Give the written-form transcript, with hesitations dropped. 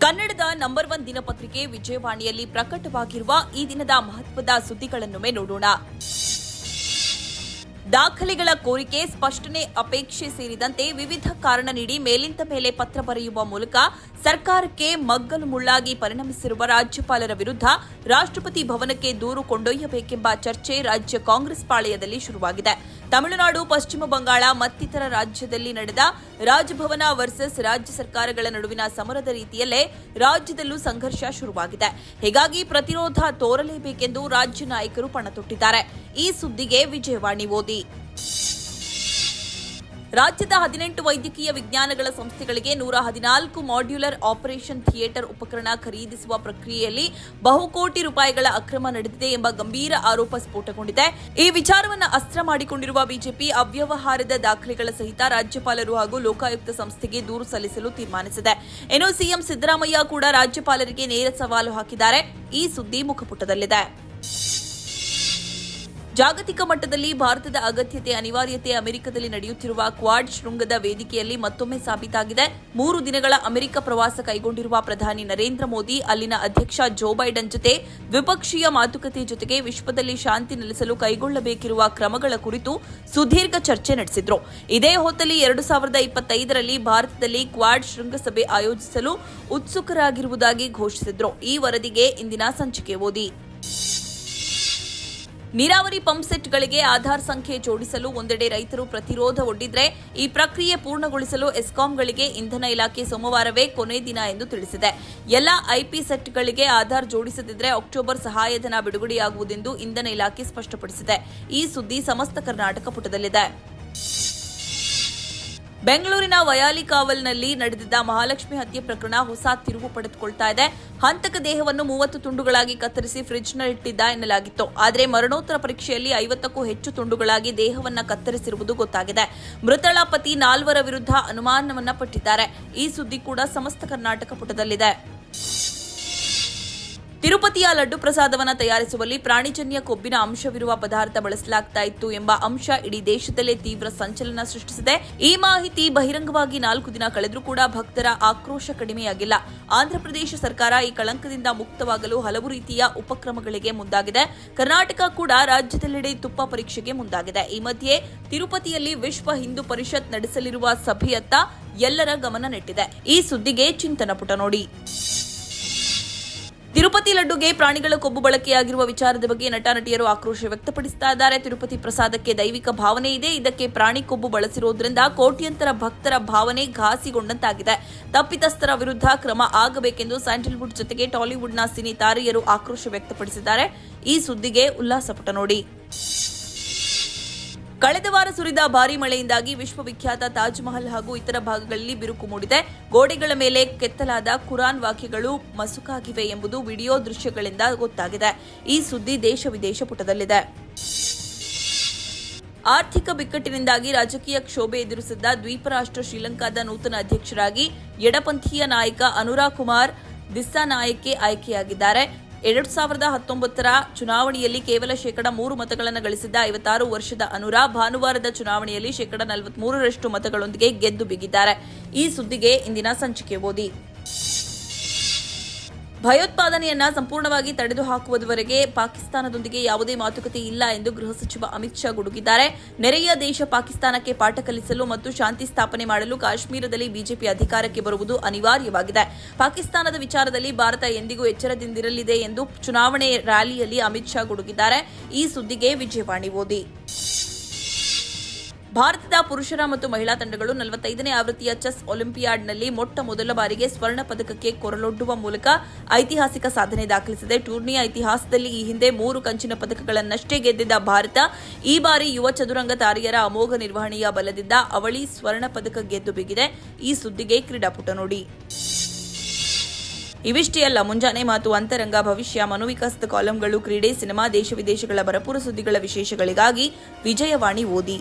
ಕನ್ನಡದ ನಂಬರ್ 1 ದಿನಪತ್ರಿಕೆ ವಿಜಯವಾಣಿಯಲ್ಲಿ ಪ್ರಕಟವಾಗಿರುವ ಈ ದಿನದ ಮಹತ್ವದ ಸುದ್ದಿಗಳನ್ನೊಮ್ಮೆ ನೋಡೋಣ. ದಾಖಲೆಗಳ ಕೋರಿಕೆ, ಸ್ಪಷ್ಟನೆ, ಅಪೇಕ್ಷೆ ಸೇರಿದಂತೆ ವಿವಿಧ ಕಾರಣ ನೀಡಿ ಮೇಲಿಂದ ಮೇಲೆ ಪತ್ರ ಬರೆಯುವ ಮೂಲಕ ಸರ್ಕಾರಕ್ಕೆ ಮಗ್ಗಲು ಮುಳ್ಳಾಗಿ ಪರಿಣಮಿಸಿರುವ ರಾಜ್ಯಪಾಲರ ವಿರುದ್ಧ ರಾಷ್ಟ್ರಪತಿ ಭವನಕ್ಕೆ ದೂರು ಕೊಂಡೊಯ್ಯಬೇಕೆಂಬ ಚರ್ಚೆ ರಾಜ್ಯ ಕಾಂಗ್ರೆಸ್ ಪಾಳೆಯದಲ್ಲಿ ಶುರುವಾಗಿದೆ. ತಮಿಳುನಾಡು, ಪಶ್ಚಿಮ ಬಂಗಾಳ ಮತ್ತಿತರ ರಾಜ್ಯದಲ್ಲಿ ನಡೆದ ರಾಜಭವನ ವರ್ಸಸ್ ರಾಜ್ಯ ಸರ್ಕಾರಗಳ ನಡುವಿನ ಸಮರದ ರೀತಿಯಲ್ಲೇ ರಾಜ್ಯದಲ್ಲೂ ಸಂಘರ್ಷ ಶುರುವಾಗಿದೆ. ಹೀಗಾಗಿ ಪ್ರತಿರೋಧ ತೋರಲೇಬೇಕೆಂದು ರಾಜ್ಯ ನಾಯಕರು ಪಣ ತೊಟ್ಟಿದ್ದಾರೆ. ಈ ಸುದ್ದಿಗೆ ವಿಜಯವಾಣಿ ಓದಿ. ರಾಜ್ಯದ 18 ವೈದ್ಯಕೀಯ ವಿಜ್ಞಾನಗಳ ಸಂಸ್ಥೆಗಳಿಗೆ 114 ಮಾಡ್ಯುಲರ್ ಆಪರೇಷನ್ ಥಿಯೇಟರ್ ಉಪಕರಣ ಖರೀದಿಸುವ ಪ್ರಕ್ರಿಯೆಯಲ್ಲಿ ಬಹುಕೋಟಿ ರೂಪಾಯಿಗಳ ಅಕ್ರಮ ನಡೆದಿದೆ ಎಂಬ ಗಂಭೀರ ಆರೋಪ ಸ್ಫೋಟಗೊಂಡಿದೆ. ಈ ವಿಚಾರವನ್ನು ಅಸ್ತ್ರ ಮಾಡಿಕೊಂಡಿರುವ ಬಿಜೆಪಿ ಅವ್ಯವಹಾರದ ದಾಖಲೆಗಳ ಸಹಿತ ರಾಜ್ಯಪಾಲರು ಹಾಗೂ ಲೋಕಾಯುಕ್ತ ಸಂಸ್ಥೆಗೆ ದೂರು ಸಲ್ಲಿಸಲು ತೀರ್ಮಾನಿಸಿದೆ. ಇನ್ನು ಸಿಎಂ ಸಿದ್ದರಾಮಯ್ಯ ಕೂಡ ರಾಜ್ಯಪಾಲರಿಗೆ ನೇರ ಸವಾಲು ಹಾಕಿದ್ದಾರೆ. ಈ ಸುದ್ದಿ ಮುಖಪುಟದಲ್ಲಿದೆ. ಜಾಗತಿಕ ಮಟ್ಟದಲ್ಲಿ ಭಾರತದ ಅಗತ್ಯತೆ, ಅನಿವಾರ್ಯತೆ ಅಮೆರಿಕದಲ್ಲಿ ನಡೆಯುತ್ತಿರುವ ಕ್ವಾಡ್ ಶೃಂಗದ ವೇದಿಕೆಯಲ್ಲಿ ಮತ್ತೊಮ್ಮೆ ಸಾಬೀತಾಗಿದೆ. 3 ದಿನಗಳ ಅಮೆರಿಕ ಪ್ರವಾಸ ಕೈಗೊಂಡಿರುವ ಪ್ರಧಾನಿ ನರೇಂದ್ರ ಮೋದಿ ಅಲ್ಲಿನ ಅಧ್ಯಕ್ಷ ಜೋ ಬೈಡನ್ ಜೊತೆ ದ್ವಿಪಕ್ಷೀಯ ಮಾತುಕತೆ ಜೊತೆಗೆ ವಿಶ್ವದಲ್ಲಿ ಶಾಂತಿ ನೆಲೆಸಲು ಕೈಗೊಳ್ಳಬೇಕಿರುವ ಕ್ರಮಗಳ ಕುರಿತು ಸುದೀರ್ಘ ಚರ್ಚೆ ನಡೆಸಿದ್ರು. ಇದೇ ಹೊತ್ತಲ್ಲಿ 2025ರಲ್ಲಿ ಭಾರತದಲ್ಲಿ ಕ್ವಾಡ್ ಶೃಂಗಸಭೆ ಆಯೋಜಿಸಲು ಉತ್ಸುಕರಾಗಿರುವುದಾಗಿ ಘೋಷಿಸಿದ್ರು. ಈ ವರದಿಗೆ ಇಂದಿನ ಸಂಚಿಕೆ ಓದಿ. ನೀರಾವರಿ ಪಂಪ್ ಸೆಟ್ಗಳಿಗೆ ಆಧಾರ್ ಸಂಖ್ಯೆ ಜೋಡಿಸಲು ಒಂದೆಡೆ ರೈತರು ಪ್ರತಿರೋಧ ಒಡ್ಡಿದ್ರೆ, ಈ ಪ್ರಕ್ರಿಯೆ ಪೂರ್ಣಗೊಳಿಸಲು ಎಸ್ಕಾಂಗಳಿಗೆ ಇಂಧನ ಇಲಾಖೆ ಸೋಮವಾರವೇ ಕೊನೆ ದಿನ ಎಂದು ತಿಳಿಸಿದೆ. ಎಲ್ಲ ಐಪಿ ಸೆಟ್ಗಳಿಗೆ ಆಧಾರ್ ಜೋಡಿಸದಿದ್ದರೆ ಅಕ್ಟೋಬರ್ ಸಹಾಯಧನ ಬಿಡುಗಡೆಯಾಗುವುದೆಂದು ಇಂಧನ ಇಲಾಖೆ ಸ್ಪಷ್ಟಪಡಿಸಿದೆ. ಈ ಸುದ್ದಿ ಸಮಸ್ತ ಕರ್ನಾಟಕ ಪುಟದಲ್ಲಿದೆ. ಬೆಂಗಳೂರಿನ ವಯಾಲಿಕಾವಲ್ನಲ್ಲಿ ನಡೆದಿದ್ದ ಮಹಾಲಕ್ಷ್ಮಿ ಹತ್ಯೆ ಪ್ರಕರಣ ಹೊಸ ತಿರುವು ಪಡೆದುಕೊಳ್ತಾ ಇದೆ. ಹಂತಕ ದೇಹವನ್ನು 30 ತುಂಡುಗಳಾಗಿ ಕತ್ತರಿಸಿ ಫ್ರಿಡ್ಜ್ನಲ್ಲಿಟ್ಟಿದ್ದ ಎನ್ನಲಾಗಿತ್ತು. ಆದರೆ ಮರಣೋತ್ತರ ಪರೀಕ್ಷೆಯಲ್ಲಿ 50ಕ್ಕೂ ಹೆಚ್ಚು ತುಂಡುಗಳಾಗಿ ದೇಹವನ್ನು ಕತ್ತರಿಸಿರುವುದು ಗೊತ್ತಾಗಿದೆ. ಮೃತಳ ಪತಿ 4 ವಿರುದ್ಧ ಅನುಮಾನವನ್ನ ಪಟ್ಟಿದ್ದಾರೆ. ಈ ಸುದ್ದಿ ಕೂಡ ಸಮಸ್ತ ಕರ್ನಾಟಕ ಪುಟದಲ್ಲಿದೆ. ತಿರುಪತಿಯ ಲಡ್ಡು ಪ್ರಸಾದವನ್ನು ತಯಾರಿಸುವಲ್ಲಿ ಪ್ರಾಣಿಜನ್ಯ ಕೊಬ್ಬಿನ ಅಂಶವಿರುವ ಪದಾರ್ಥ ಬಳಸಲಾಗ್ತಾ ಇತ್ತು ಎಂಬ ಅಂಶ ಇಡೀ ದೇಶದಲ್ಲೇ ತೀವ್ರ ಸಂಚಲನ ಸೃಷ್ಟಿಸಿದೆ. ಈ ಮಾಹಿತಿ ಬಹಿರಂಗವಾಗಿ 4 ದಿನ ಕಳೆದರೂ ಕೂಡ ಭಕ್ತರ ಆಕ್ರೋಶ ಕಡಿಮೆಯಾಗಿಲ್ಲ. ಆಂಧ್ರಪ್ರದೇಶ ಸರ್ಕಾರ ಈ ಕಳಂಕದಿಂದ ಮುಕ್ತವಾಗಲು ಹಲವು ರೀತಿಯ ಉಪಕ್ರಮಗಳಿಗೆ ಮುಂದಾಗಿದೆ. ಕರ್ನಾಟಕ ಕೂಡ ರಾಜ್ಯದೆಲ್ಲೆಡೆ ತುಪ್ಪ ಪರೀಕ್ಷೆಗೆ ಮುಂದಾಗಿದೆ. ಈ ಮಧ್ಯೆ ತಿರುಪತಿಯಲ್ಲಿ ವಿಶ್ವ ಹಿಂದೂ ಪರಿಷತ್ ನಡೆಸಲಿರುವ ಸಭೆಯತ್ತ ಎಲ್ಲರ ಗಮನ ನೆಟ್ಟಿದೆ. ಈ ಸುದ್ದಿಗೆ ಚಿಂತನ ಪುಟ ನೋಡಿ. ತಿರುಪತಿ ಲಡ್ಡುಗೆ ಪ್ರಾಣಿಗಳ ಕೊಬ್ಬು ಬಳಕೆಯಾಗಿರುವ ವಿಚಾರದ ಬಗ್ಗೆ ನಟ ನಟಿಯರು ಆಕ್ರೋಶ ವ್ಯಕ್ತಪಡಿಸ್ತಾ ಇದ್ದಾರೆ. ತಿರುಪತಿ ಪ್ರಸಾದಕ್ಕೆ ದೈವಿಕ ಭಾವನೆ ಇದೆ, ಇದಕ್ಕೆ ಪ್ರಾಣಿ ಕೊಬ್ಬು ಬಳಸಿರೋದ್ರಿಂದ ಕೋಟ್ಯಂತರ ಭಕ್ತರ ಭಾವನೆ ಘಾಸಿಗೊಂಡಂತಾಗಿದೆ. ತಪ್ಪಿತಸ್ಥರ ವಿರುದ್ಧ ಕ್ರಮ ಆಗಬೇಕೆಂದು ಸ್ಯಾಂಡಲ್ವುಡ್ ಜೊತೆಗೆ ಟಾಲಿವುಡ್ನ ಸಿನಿ ತಾರೆಯರು ಆಕ್ರೋಶ ವ್ಯಕ್ತಪಡಿಸಿದ್ದಾರೆ. ಈ ಸುದ್ದಿಗೆ ಉಲ್ಲಾಸ ಪುಟ ನೋಡಿ. ಕಳೆದ ವಾರ ಸುರಿದ ಭಾರೀ ಮಳೆಯಿಂದಾಗಿ ವಿಶ್ವವಿಖ್ಯಾತ ತಾಜ್ ಮಹಲ್ ಹಾಗೂ ಇತರ ಭಾಗಗಳಲ್ಲಿ ಬಿರುಕು ಮೂಡಿದೆ. ಗೋಡೆಗಳ ಮೇಲೆ ಕೆತ್ತಲಾದ ಕುರಾನ್ ವಾಕ್ಯಗಳು ಮಸುಕಾಗಿವೆ ಎಂಬುದು ವಿಡಿಯೋ ದೃಶ್ಯಗಳಿಂದ ಗೊತ್ತಾಗಿದೆ. ಈ ಸುದ್ದಿ ದೇಶ ವಿದೇಶ ಪುಟದಲ್ಲಿದೆ. ಆರ್ಥಿಕ ಬಿಕ್ಕಟ್ಟಿನಿಂದಾಗಿ ರಾಜಕೀಯ ಕ್ಷೋಭೆ ಎದುರಿಸಿದ್ದ ದ್ವೀಪ ರಾಷ್ಟ್ರ ಶ್ರೀಲಂಕಾದ ನೂತನ ಅಧ್ಯಕ್ಷರಾಗಿ ಎಡಪಂಥೀಯ ನಾಯಕ ಅನುರಾ ಕುಮಾರ್ ದಿಸ್ಸಾನಾಯಕೆ ಆಯ್ಕೆಯಾಗಿದ್ದಾರೆ. 2019ರ ಚುನಾವಣೆಯಲ್ಲಿ ಕೇವಲ 3% ಮತಗಳನ್ನು ಗಳಿಸಿದ್ದ 56 ವರ್ಷದ ಅನುರಾ ಭಾನುವಾರದ ಚುನಾವಣೆಯಲ್ಲಿ 43% ಮತಗಳೊಂದಿಗೆ ಗೆದ್ದು ಬಿಗಿದ್ದಾರೆ. ಈ ಸುದ್ದಿಗೆ ಇಂದಿನ ಸಂಚಿಕೆ ಓದಿ. ಭಯೋತ್ಪಾದನೆಯನ್ನ ಸಂಪೂರ್ಣವಾಗಿ ತಡೆದುಹಾಕುವುದವರೆಗೆ ಪಾಕಿಸ್ತಾನದೊಂದಿಗೆ ಯಾವುದೇ ಮಾತುಕತೆ ಇಲ್ಲ ಎಂದು ಗೃಹ ಸಚಿವ ಅಮಿತ್ ಶಾ ಗುಡುಗಿದ್ದಾರೆ. ನೆರೆಯ ದೇಶ ಪಾಕಿಸ್ತಾನಕ್ಕೆ ಪಾಠ ಕಲಿಸಲು ಮತ್ತು ಶಾಂತಿ ಸ್ಥಾಪನೆ ಮಾಡಲು ಕಾಶ್ಮೀರದಲ್ಲಿ ಬಿಜೆಪಿ ಅಧಿಕಾರಕ್ಕೆ ಬರುವುದು ಅನಿವಾರ್ಯವಾಗಿದೆ. ಪಾಕಿಸ್ತಾನದ ವಿಚಾರದಲ್ಲಿ ಭಾರತ ಎಂದಿಗೂ ಎಚ್ಚರದಿಂದಿರಲಿದೆ ಎಂದು ಚುನಾವಣೆ ರ್ಯಾಲಿಯಲ್ಲಿ ಅಮಿತ್ ಶಾ ಗುಡುಗಿದ್ದಾರೆ. ಈ ಸುದ್ದಿಗೆ ವಿಜಯವಾಣಿ ಓದಿ. ಭಾರತದ ಪುರುಷರ ಮತ್ತು ಮಹಿಳಾ ತಂಡಗಳು 45ನೇ ಆವೃತ್ತಿಯ ಚೆಸ್ ಒಲಿಂಪಿಯಾಡ್ನಲ್ಲಿ ಮೊಟ್ಟ ಮೊದಲ ಬಾರಿಗೆ ಸ್ವರ್ಣ ಪದಕಕ್ಕೆ ಕೊರಳೊಡ್ಡುವ ಮೂಲಕ ಐತಿಹಾಸಿಕ ಸಾಧನೆ ದಾಖಲಿಸಿದೆ. ಟೂರ್ನಿಯ ಇತಿಹಾಸದಲ್ಲಿ ಈ ಹಿಂದೆ 3 ಕಂಚಿನ ಪದಕಗಳನ್ನಷ್ಟೇ ಗೆದ್ದಿದ್ದ ಭಾರತ ಈ ಬಾರಿ ಯುವ ಚದುರಂಗ ತಾರೆಯರ ಅಮೋಘ ನಿರ್ವಹಣೆಯ ಬಲದಿಂದ ಅವಳಿ ಸ್ವರ್ಣ ಪದಕ ಗೆದ್ದು ಬಿಗಿದೆ. ಈ ಸುದ್ದಿಗೆ ಕ್ರೀಡಾಪುಟ ನೋಡಿ. ಇವಿಷ್ಟೇ ಅಲ್ಲ, ಮುಂಜಾನೆ ಮಾತು, ಅಂತರಂಗ, ಭವಿಷ್ಯ, ಮನೋವಿಕಾಸದ ಕಾಲಂಗಳು, ಕ್ರೀಡೆ, ಸಿನಿಮಾ, ದೇಶ ವಿದೇಶಗಳ ಭರಪೂರ ಸುದ್ದಿಗಳ ವಿಶೇಷಗಳಿಗಾಗಿ ವಿಜಯವಾಣಿ ಓದಿ.